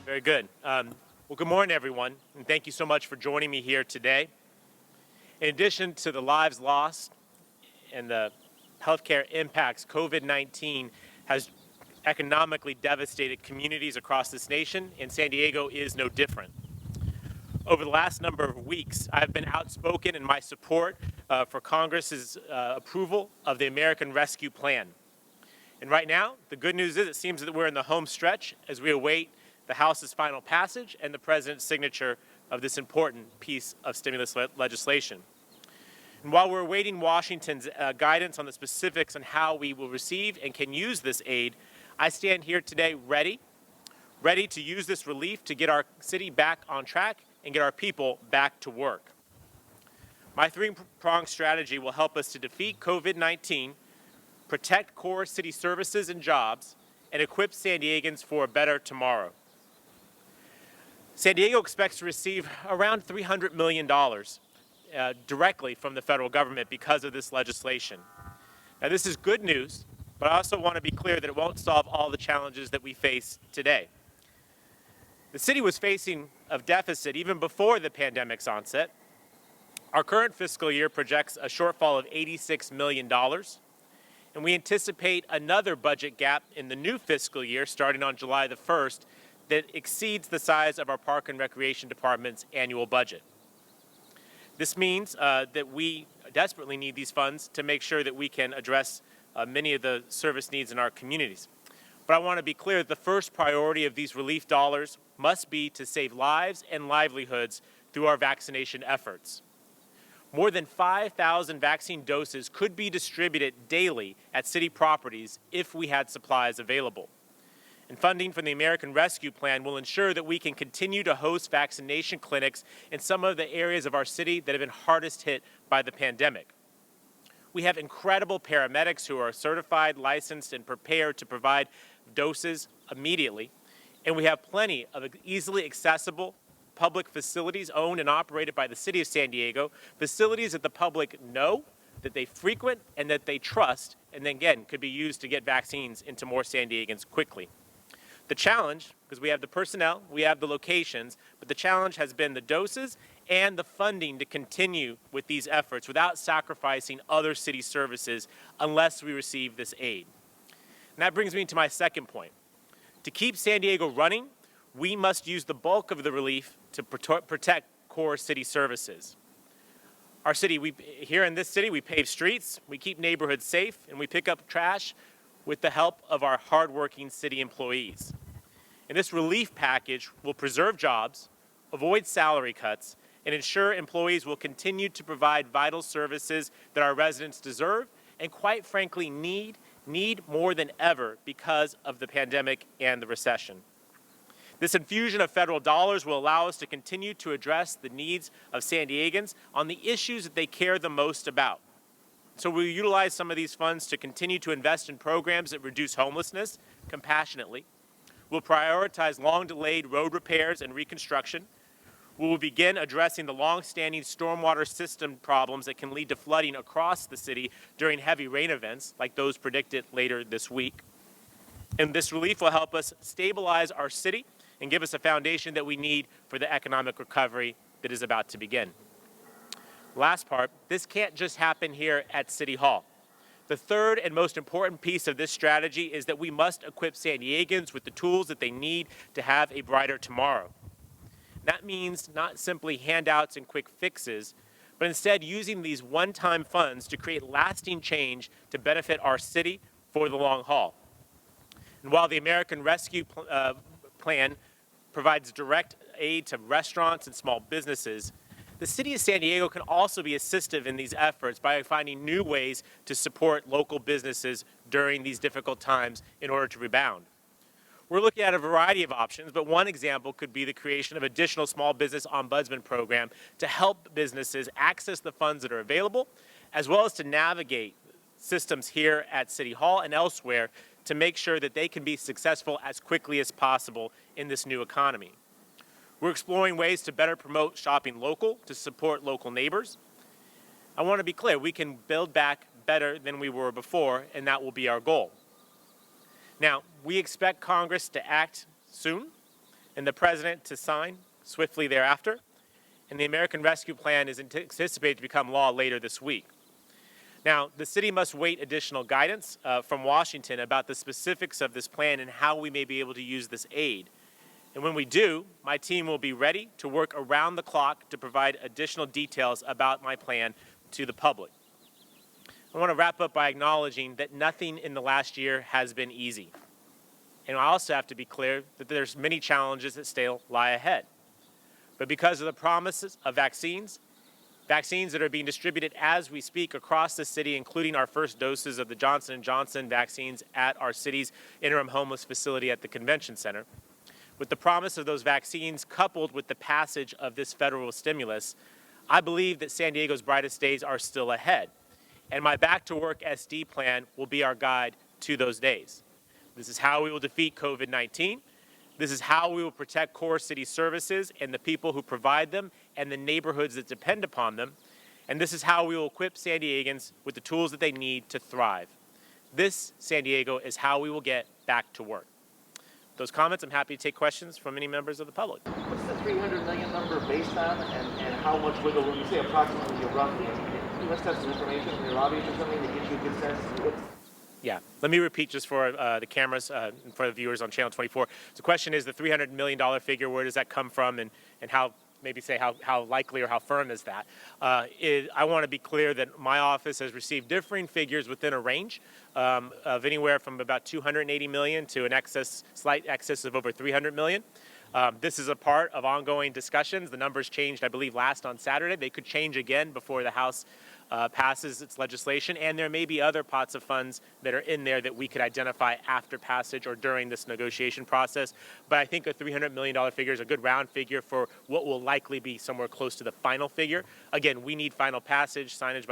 Very good. Well, good morning, everyone, and thank you so much for joining me here today. In addition to the lives lost and the healthcare impacts, COVID-19 has economically devastated communities across this nation, and San Diego is no different. Over the last number of weeks, I've been outspoken in my support for Congress's approval of the American Rescue Plan. And right now, the good news is it seems that we're in the home stretch as we await the House's final passage and the President's signature of this important piece of stimulus legislation. And while we're awaiting Washington's guidance on the specifics on how we will receive and can use this aid, I stand here today ready to use this relief to get our city back on track and get our people back to work. My three-pronged strategy will help us to defeat COVID-19, protect core city services and jobs, and equip San Diegans for a better tomorrow. San Diego expects to receive around $300 million directly from the federal government because of this legislation. Now, this is good news, but I also want to be clear that it won't solve all the challenges that we face today. The city was facing a deficit even before the pandemic's onset. Our current fiscal year projects a shortfall of $86 million, and we anticipate another budget gap in the new fiscal year starting on July the 1st that exceeds the size of our Park and Recreation Department's annual budget. This means that we desperately need these funds to make sure that we can address many of the service needs in our communities. But I want to be clear that the first priority of these relief dollars must be to save lives and livelihoods through our vaccination efforts. More than 5,000 vaccine doses could be distributed daily at city properties if we had supplies available. And funding from the American Rescue Plan will ensure that we can continue to host vaccination clinics in some of the areas of our city that have been hardest hit by the pandemic. We have incredible paramedics who are certified, licensed, and prepared to provide doses immediately. And we have plenty of easily accessible public facilities owned and operated by the City of San Diego, facilities that the public know, that they frequent, and that they trust, and then again, could be used to get vaccines into more San Diegans quickly. The challenge, because we have the personnel, we have the locations, but the challenge has been the doses and the funding to continue with these efforts without sacrificing other city services unless we receive this aid. And that brings me to my second point. To keep San Diego running, we must use the bulk of the relief to protect core city services. Our city, here in this city, we pave streets, we keep neighborhoods safe, and we pick up trash with the help of our hardworking city employees. And this relief package will preserve jobs, avoid salary cuts, and ensure employees will continue to provide vital services that our residents deserve and, quite frankly, need more than ever because of the pandemic and the recession. This infusion of federal dollars will allow us to continue to address the needs of San Diegans on the issues that they care the most about. So we'll utilize some of these funds to continue to invest in programs that reduce homelessness compassionately. We'll prioritize long-delayed road repairs and reconstruction. We will begin addressing the long-standing stormwater system problems that can lead to flooding across the city during heavy rain events, like those predicted later this week. And this relief will help us stabilize our city and give us a foundation that we need for the economic recovery that is about to begin. Last part, this can't just happen here at City Hall. The third and most important piece of this strategy is that we must equip San Diegans with the tools that they need to have a brighter tomorrow. That means not simply handouts and quick fixes, but instead using these one-time funds to create lasting change to benefit our city for the long haul. And while the American Rescue Plan provides direct aid to restaurants and small businesses, the City of San Diego can also be assistive in these efforts by finding new ways to support local businesses during these difficult times in order to rebound. We're looking at a variety of options, but one example could be the creation of additional small business ombudsman program to help businesses access the funds that are available, as well as to navigate systems here at City Hall and elsewhere to make sure that they can be successful as quickly as possible in this new economy. We're exploring ways to better promote shopping local to support local neighbors. I want to be clear, we can build back better than we were before, and that will be our goal. Now, we expect Congress to act soon, and the president to sign swiftly thereafter. And the American Rescue Plan is anticipated to become law later this week. Now, the city must wait additional guidance from Washington about the specifics of this plan and how we may be able to use this aid. And when we do, my team will be ready to work around the clock to provide additional details about my plan to the public. I want to wrap up by acknowledging that nothing in the last year has been easy. And I also have to be clear that there's many challenges that still lie ahead. But because of the promises of vaccines that are being distributed as we speak across the city, including our first doses of the Johnson & Johnson vaccines at our city's interim homeless facility at the convention center, with the promise of those vaccines coupled with the passage of this federal stimulus, I believe that San Diego's brightest days are still ahead. And my Back to Work SD plan will be our guide to those days. This is how we will defeat COVID-19. This is how we will protect core city services and the people who provide them and the neighborhoods that depend upon them. And this is how we will equip San Diegans with the tools that they need to thrive. This, San Diego, is how we will get back to work. Those comments, I'm happy to take questions from any members of the public. What's the 300 million number based on, and how much wiggle room? You say approximately or roughly. You must have some information from your lobbyists or something that gives you a good sense. Yeah, let me repeat just for the cameras and for the viewers on Channel 24. So the question is the $300 million figure, where does that come from, and how, maybe say how likely or how firm is that? I want to be clear that my office has received differing figures within a range of anywhere from about 280 million to an slight excess of over 300 million. This is a part of ongoing discussions. The numbers changed, I believe, last on Saturday. They could change again before the House passes its legislation, and there may be other pots of funds that are in there that we could identify after passage or during this negotiation process. But I think a $300 million figure is a good round figure for what will likely be somewhere close to the final figure. Again, we need final passage, signing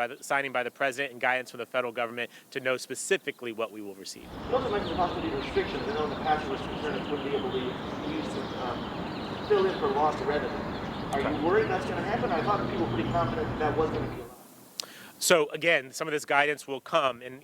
by the president, and guidance from the federal government to know specifically what we will receive. You also mentioned the possibility of restrictions. I know in the past there was concern it wouldn't be able to be used to fill in for lost revenue. Are you worried that's going to happen? I thought people were pretty confident that was going to be allowed. So again, some of this guidance will come, and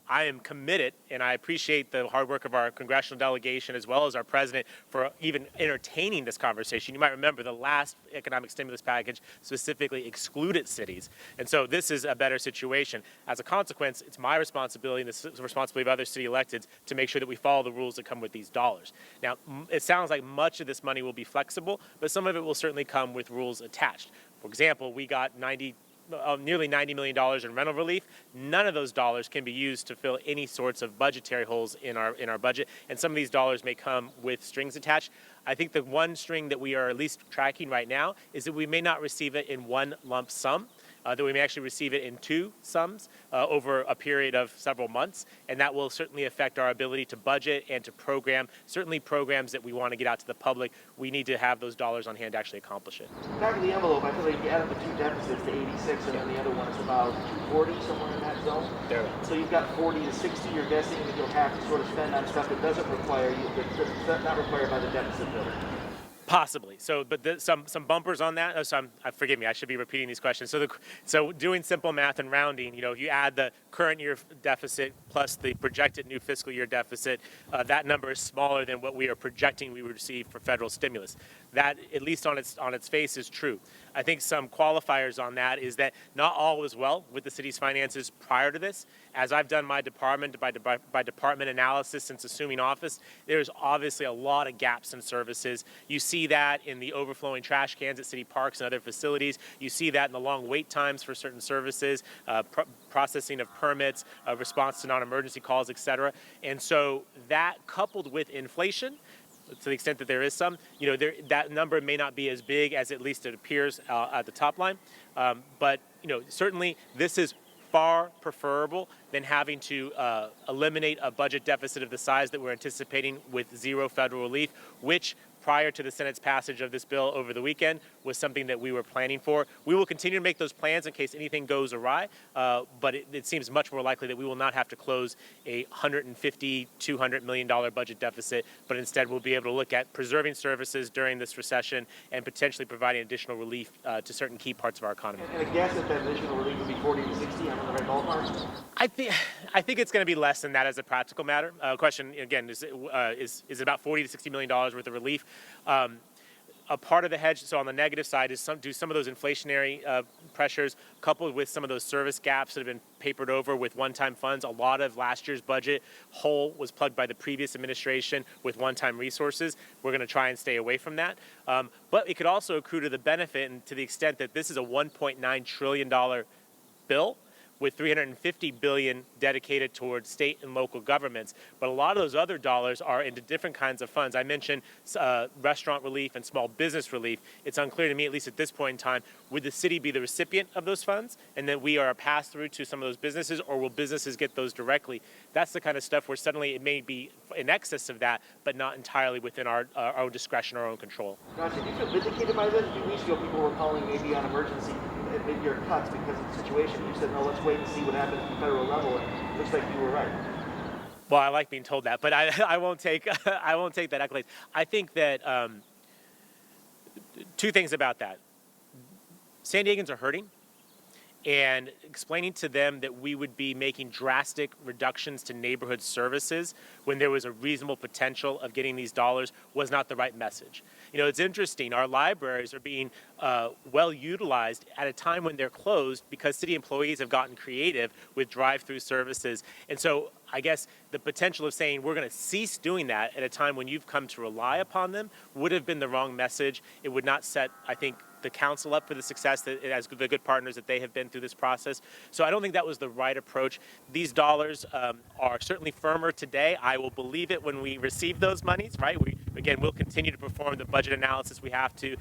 I am committed, and I appreciate the hard work of our congressional delegation as well as our president for even entertaining this conversation. You might remember the last economic stimulus package specifically excluded cities, and so this is a better situation. As a consequence, it's my responsibility and the responsibility of other city electeds to make sure that we follow the rules that come with these dollars. Now, it sounds like much of this money will be flexible, but some of it will certainly come with rules attached. For example, we got nearly $90 million in rental relief. None of those dollars can be used to fill any sorts of budgetary holes in our budget, and some of these dollars may come with strings attached. I think the one string that we are at least tracking right now is that we may not receive it in one lump sum, that we may actually receive it in two sums over a period of several months, and that will certainly affect our ability to budget and to program, certainly programs that we want to get out to the public. We need to have those dollars on hand to actually accomplish it. Back of the envelope, I feel like you added the two deficits to 86, and then the other one is about 240, somewhere in that zone. There. So you've got 40 to 60. You're guessing that you'll have to sort of spend on stuff that doesn't require you, that's not required by the deficit bill. Possibly. So, but some bumpers on that. Forgive me. I should be repeating these questions. So doing simple math and rounding, if you add the current year deficit plus the projected new fiscal year deficit, that number is smaller than what we are projecting we would receive for federal stimulus. That, at least on its face, is true. I think some qualifiers on that is that not all was well with the city's finances prior to this. As I've done my department by department analysis since assuming office, there's obviously a lot of gaps in services. You see that in the overflowing trash cans at city parks and other facilities. You see that in the long wait times for certain services, processing of permits, response to non-emergency calls, et cetera. And so that, coupled with inflation, to the extent that there is some, that number may not be as big as at least it appears at the top line. But certainly this is far preferable than having to eliminate a budget deficit of the size that we're anticipating with zero federal relief, which prior to the Senate's passage of this bill over the weekend was something that we were planning for. We will continue to make those plans in case anything goes awry, but it seems much more likely that we will not have to close a $150, $200 million budget deficit, but instead we'll be able to look at preserving services during this recession and potentially providing additional relief to certain key parts of our economy. And a guess at that additional relief would be 40 to 60, I'm in the right ballpark? I think it's going to be less than that as a practical matter. Question again is about $40 to $60 million worth of relief. A part of the hedge, so on the negative side, is some of those inflationary pressures coupled with some of those service gaps that have been papered over with one-time funds. A lot of last year's budget hole was plugged by the previous administration with one-time resources. We're going to try and stay away from that. But it could also accrue to the benefit and to the extent that this is a $1.9 trillion bill with $350 billion dedicated towards state and local governments. But a lot of those other dollars are into different kinds of funds. I mentioned restaurant relief and small business relief. It's unclear to me, at least at this point in time, would the city be the recipient of those funds and then we are a pass-through to some of those businesses, or will businesses get those directly? That's the kind of stuff where suddenly it may be in excess of that, but not entirely within our own discretion, our own control. Gotcha. Do you feel vindicated by this? A few weeks ago, people were calling maybe on emergency mid-year cuts because of the situation. You said, no, let's wait and see what happens at the federal level, and it looks like you were right. Well, I like being told that, but I won't take I won't take that accolade. I think that two things about that. San Diegans are hurting, and explaining to them that we would be making drastic reductions to neighborhood services when there was a reasonable potential of getting these dollars was not the right message. You know, it's interesting. Our libraries are being well utilized at a time when they're closed because city employees have gotten creative with drive-through services. And so I guess the potential of saying we're going to cease doing that at a time when you've come to rely upon them would have been the wrong message. It would not set, I think, the council up for the success that as the good partners that they have been through this process. So I don't think that was the right approach. These dollars are certainly firmer today. I will believe it when we receive those monies, right? We'll continue to perform the budget analysis we have to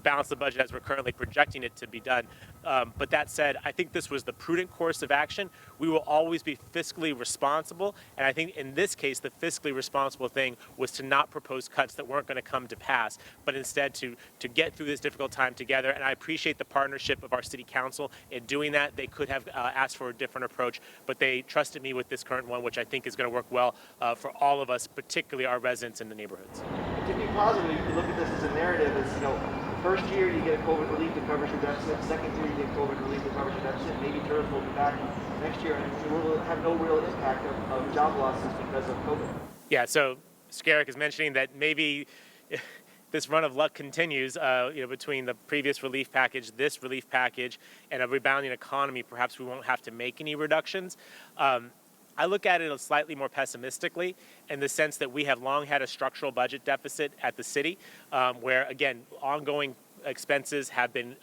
balance the budget as we're currently projecting it to be done. But that said, I think this was the prudent course of action. We will always be fiscally responsible. And I think in this case, the fiscally responsible thing was to not propose cuts that weren't going to come to pass, but instead to get through this difficult time together. And I appreciate the partnership of our city council in doing that. They could have asked for a different approach, but they trusted me with this current one, which I think is going to work well for all of us, particularly our residents in the neighborhoods. To be positive, you can look at this as a narrative as, you know, first year you get a COVID relief that covers your deficit, second year you get COVID relief that covers your deficit, maybe tourism will be back next year and you will have no real impact of job losses because of COVID. Yeah, so Skerrick is mentioning that maybe this run of luck continues, between the previous relief package, this relief package, and a rebounding economy. Perhaps we won't have to make any reductions. I look at it slightly more pessimistically in the sense that we have long had a structural budget deficit at the city, where, again, ongoing expenses have been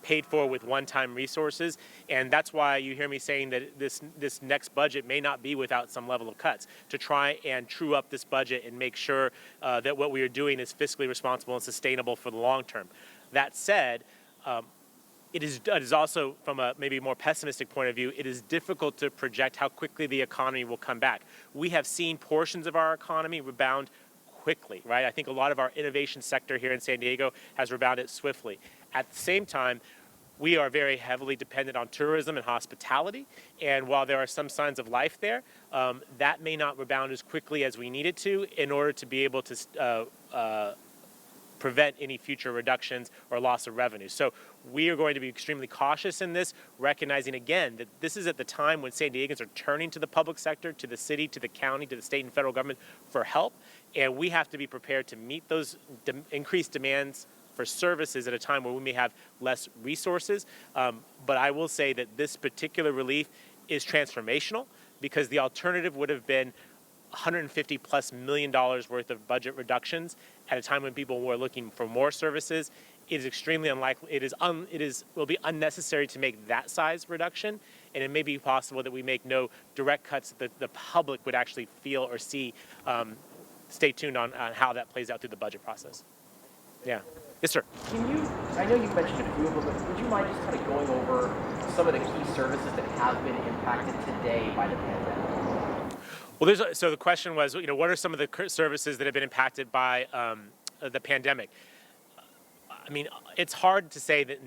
paid for with one-time resources, and that's why you hear me saying that this next budget may not be without some level of cuts to try and true up this budget and make sure that what we are doing is fiscally responsible and sustainable for the long term. That said, it is also, from a maybe more pessimistic point of view, it is difficult to project how quickly the economy will come back. We have seen portions of our economy rebound quickly, right? I think a lot of our innovation sector here in San Diego has rebounded swiftly. At the same time, we are very heavily dependent on tourism and hospitality, and while there are some signs of life there, that may not rebound as quickly as we need it to in order to be able to prevent any future reductions or loss of revenue. So we are going to be extremely cautious in this, recognizing again that this is at the time when San Diegans are turning to the public sector, to the city, to the county, to the state and federal government for help, and we have to be prepared to meet those increased demands for services at a time where we may have less resources. But I will say that this particular relief is transformational because the alternative would have been $150+ million worth of budget reductions at a time when people were looking for more services. It is extremely unlikely. It will be unnecessary to make that size reduction, and it may be possible that we make no direct cuts that the public would actually feel or see. Stay tuned on how that plays out through the budget process. Yeah. Yes, sir. I know you've mentioned a few of them, but would you mind just kind of going over some of the key services that have been impacted today by the pandemic? Well, so the question was, what are some of the services that have been impacted by the pandemic? I mean, it's hard to say that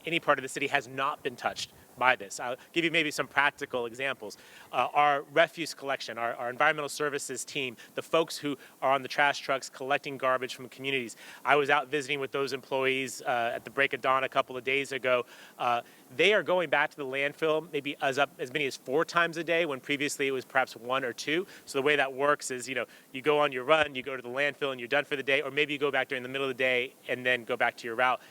any part of the city has not been touched by this. I'll give you maybe some practical examples. Our refuse collection, our environmental services team, the folks who are on the trash trucks collecting garbage from communities. I was out visiting with those employees at the break of dawn a couple of days ago. They are going back to the landfill maybe as many as 4 times a day, when previously it was perhaps 1 or 2. So the way that works is, you go on your run, you go to the landfill and you're done for the day, or maybe you go back during the middle of the day and then go back to your route.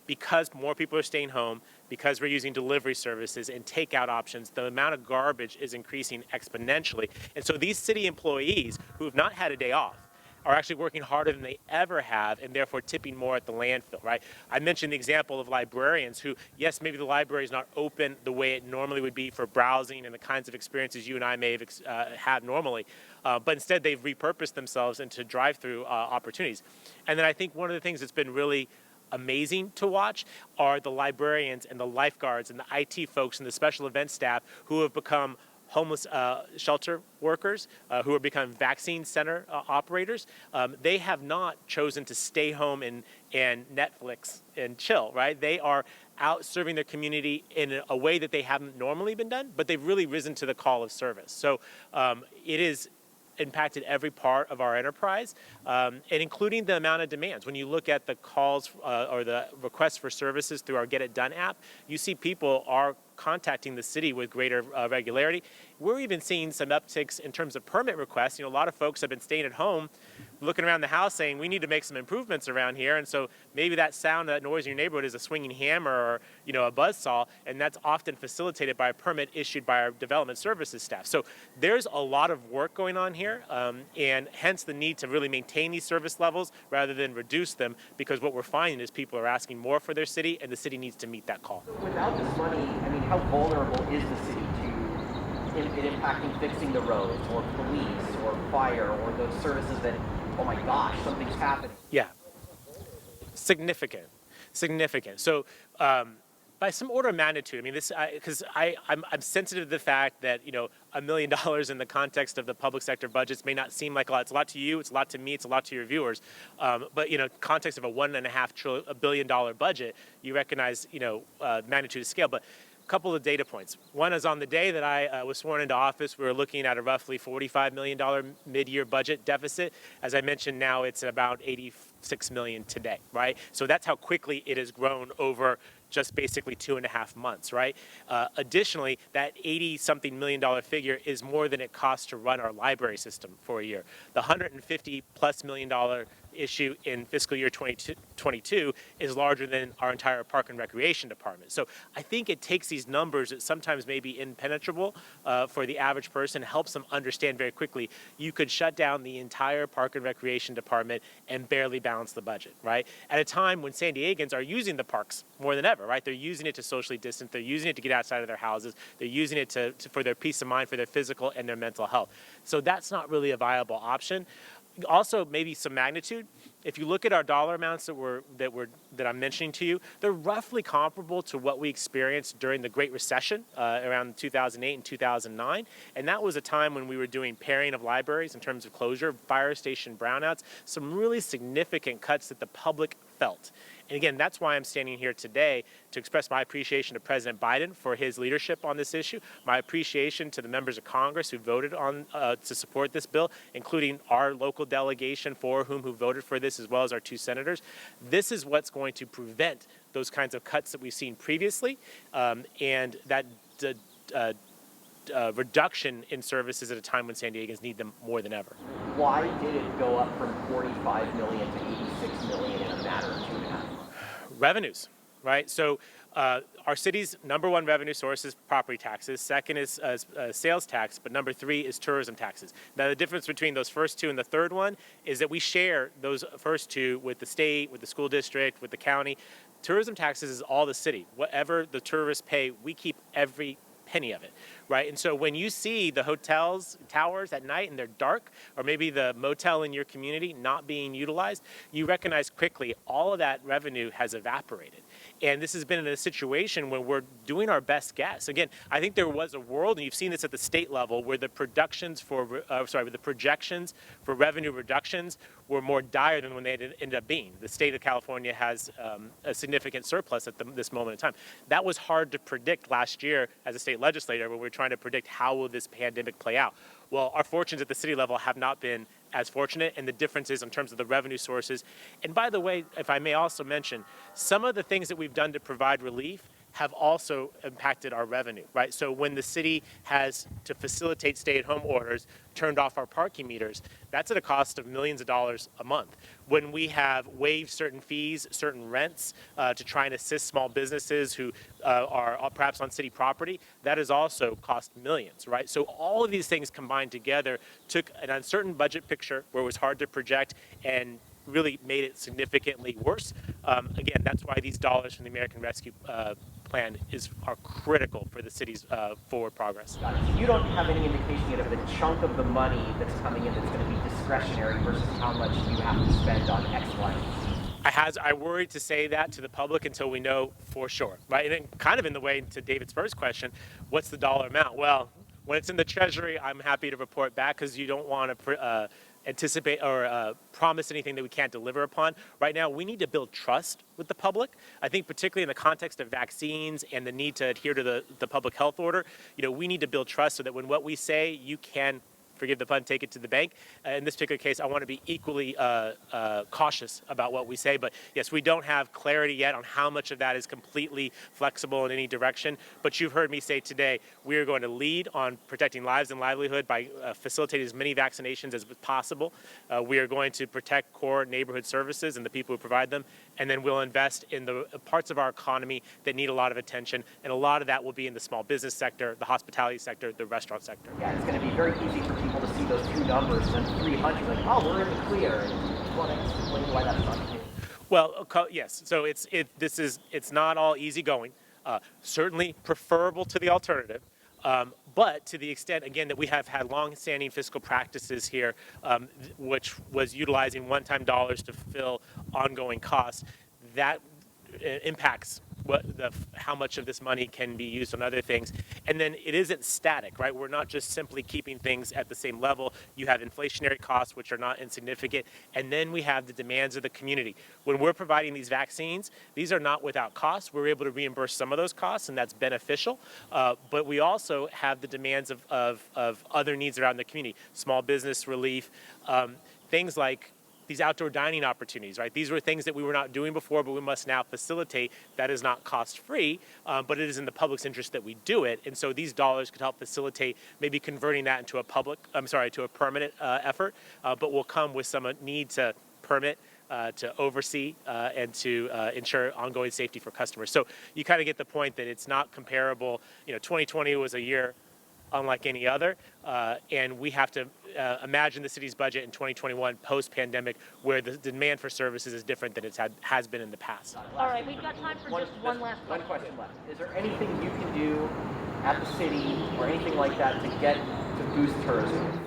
Because more people are staying home, because we're using delivery services and takeout options, the amount of garbage is increasing exponentially. And so these city employees who have not had a day off are actually working harder than they ever have, and therefore tipping more at the landfill, right? I mentioned the example of librarians who, yes, maybe the library is not open the way it normally would be for browsing and the kinds of experiences you and I may have had normally, but instead they've repurposed themselves into drive-through opportunities. And then I think one of the things that's been really amazing to watch are the librarians and the lifeguards and the IT folks and the special event staff who have become homeless shelter workers, who have become vaccine center operators. They have not chosen to stay home and Netflix and chill, right? They are out serving their community in a way that they haven't normally been done, but they've really risen to the call of service. So it is impacted every part of our enterprise, and including the amount of demands. When you look at the calls or the requests for services through our Get It Done app, you see people are contacting the city with greater regularity. We're even seeing some upticks in terms of permit requests. A lot of folks have been staying at home, looking around the house saying, we need to make some improvements around here. And so maybe that sound, that noise in your neighborhood is a swinging hammer or, a buzzsaw, and that's often facilitated by a permit issued by our development services staff. So there's a lot of work going on here, and hence the need to really maintain these service levels rather than reduce them, because what we're finding is people are asking more for their city, and the city needs to meet that call. Without this money, how vulnerable is the city to it impacting fixing the roads or police or fire or those services that, oh my gosh, something's happening? Yeah, significant. So by some order of magnitude, because I'm sensitive to the fact that, $1 million in the context of the public sector budgets may not seem like a lot. It's a lot to you, it's a lot to me, it's a lot to your viewers. But, context of a $1.5 billion budget, you recognize, magnitude of scale. But a couple of data points. One is on the day that I was sworn into office, we were looking at a roughly $45 million mid-year budget deficit. As I mentioned, now it's about $86 million today, right? So that's how quickly it has grown over just basically 2.5 months, right? Additionally, that $80-something million figure is more than it costs to run our library system for a year. The $150+ million issue in fiscal year 2022 is larger than our entire park and recreation department. So I think it takes these numbers that sometimes may be impenetrable for the average person, helps them understand very quickly. You could shut down the entire park and recreation department and barely balance the budget, right? At a time when San Diegans are using the parks more than ever, right? They're using it to socially distance. They're using it to get outside of their houses. They're using it for their peace of mind, for their physical and their mental health. So that's not really a viable option. Also, maybe some magnitude. If you look at our dollar amounts that I'm mentioning to you, they're roughly comparable to what we experienced during the Great Recession around 2008 and 2009. And that was a time when we were doing paring of libraries in terms of closure, fire station brownouts, some really significant cuts that the public felt. And again, that's why I'm standing here today to express my appreciation to President Biden for his leadership on this issue, my appreciation to the members of Congress who voted on to support this bill, including our local delegation who voted for this, as well as our 2 senators. This is what's going to prevent those kinds of cuts that we've seen previously, and that reduction in services at a time when San Diegans need them more than ever. Why did it go up from $45 million to $86 million in a matter of 2.5 months? Revenues, right? So our city's number one revenue source is property taxes. Second is sales tax, but number 3 is tourism taxes. Now, the difference between those first 2 and the third one is that we share those first 2 with the state, with the school district, with the county. Tourism taxes is all the city. Whatever the tourists pay, we keep every penny of it, right? And so when you see the hotels, towers at night and they're dark, or maybe the motel in your community not being utilized, you recognize quickly all of that revenue has evaporated. And this has been in a situation where we're doing our best guess. Again, I think there was a world, and you've seen this at the state level, where the projections for revenue reductions were more dire than when they ended up being. The state of California has a significant surplus at this moment in time. That was hard to predict last year as a state legislator when we were trying to predict how will this pandemic play out. Well, our fortunes at the city level have not been as fortunate, and the differences in terms of the revenue sources. And by the way, if I may also mention, some of the things that we've done to provide relief have also impacted our revenue, right? So when the city has, to facilitate stay-at-home orders, turned off our parking meters, that's at a cost of millions of dollars a month. When we have waived certain fees, certain rents to try and assist small businesses who are perhaps on city property, that has also cost millions, right? So all of these things combined together took an uncertain budget picture where it was hard to project and really made it significantly worse. Again, that's why these dollars from the American Rescue Plan are critical for the city's forward progress. Got it. So you don't have any indication yet of the chunk of the money that's coming in that's going to be discretionary versus how much you have to spend on X, Y, and Z. I worry to say that to the public until we know for sure, right? And then kind of in the way to David's first question, what's the dollar amount? Well, when it's in the Treasury, I'm happy to report back because you don't want to anticipate or promise anything that we can't deliver upon. Right now, we need to build trust with the public. I think particularly in the context of vaccines and the need to adhere to the public health order, we need to build trust so that when what we say, you can, forgive the pun, take it to the bank. In this particular case, I want to be equally cautious about what we say. But yes, we don't have clarity yet on how much of that is completely flexible in any direction. But you've heard me say today, we are going to lead on protecting lives and livelihood by facilitating as many vaccinations as possible. We are going to protect core neighborhood services and the people who provide them. And then we'll invest in the parts of our economy that need a lot of attention. And a lot of that will be in the small business sector, the hospitality sector, the restaurant sector. Yeah, it's going to be very easy for people to see those two numbers and then 300, like, oh, we're in the clear. And want to explain why that's not true. Well, yes. So it's not all easy going. Certainly preferable to the alternative. But to the extent, again, that we have had long-standing fiscal practices here, which was utilizing one-time dollars to fill ongoing costs, that impacts how much of this money can be used on other things. And then it isn't static, right? We're not just simply keeping things at the same level. You have inflationary costs, which are not insignificant. And then we have the demands of the community. When we're providing these vaccines, these are not without costs. We're able to reimburse some of those costs, and that's beneficial. But we also have the demands of other needs around the community, small business relief, things like these outdoor dining opportunities, right? These were things that we were not doing before, but we must now facilitate. That is not cost-free, but it is in the public's interest that we do it. And so these dollars could help facilitate maybe converting that into a permanent effort, but will come with some need to permit, to oversee, and to ensure ongoing safety for customers. So you kind of get the point that it's not comparable. 2020 was a year unlike any other, and we have to imagine the city's budget in 2021 post-pandemic, where the demand for services is different than it has been in the past. All right, we've got time for just one last question. One question left. Is there anything you can do at the city or anything like that to boost tourism?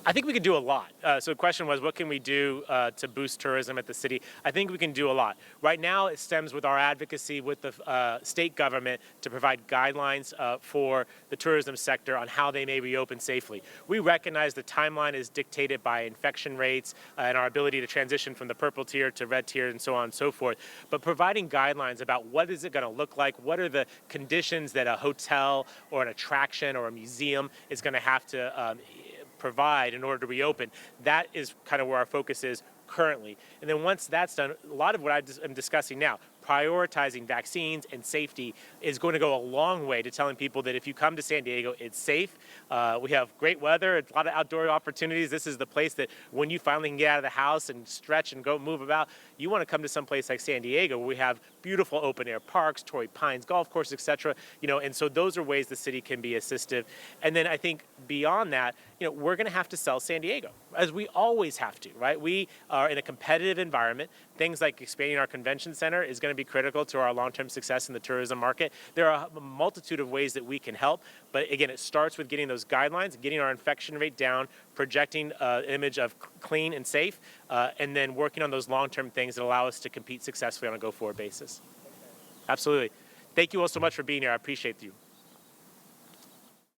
I think we can do a lot. So the question was, what can we do to boost tourism at the city? I think we can do a lot. Right now, it stems with our advocacy with the state government to provide guidelines for the tourism sector on how they may reopen safely. We recognize the timeline is dictated by infection rates and our ability to transition from the purple tier to red tier and so on and so forth. But providing guidelines about what is it going to look like, what are the conditions that a hotel or an attraction or a museum is going to have to provide in order to reopen, that is kind of where our focus is currently. And then once that's done, a lot of what I'm discussing now, prioritizing vaccines and safety, is going to go a long way to telling people that if you come to San Diego, it's safe. We have great weather, a lot of outdoor opportunities. This is the place that when you finally can get out of the house and stretch and go move about, you want to come to some place like San Diego where we have beautiful open air parks, Torrey Pines golf course, etc. And so those are ways the city can be assistive. And then I think beyond that, we're going to have to sell San Diego, as we always have to, right? We are in a competitive environment. Things like expanding our convention center is going to to be critical to our long-term success in the tourism market. There are a multitude of ways that we can help, but again, it starts with getting those guidelines, getting our infection rate down, projecting an image of clean and safe, and then working on those long-term things that allow us to compete successfully on a go-forward basis. Absolutely. Thank you all so much for being here. I appreciate you.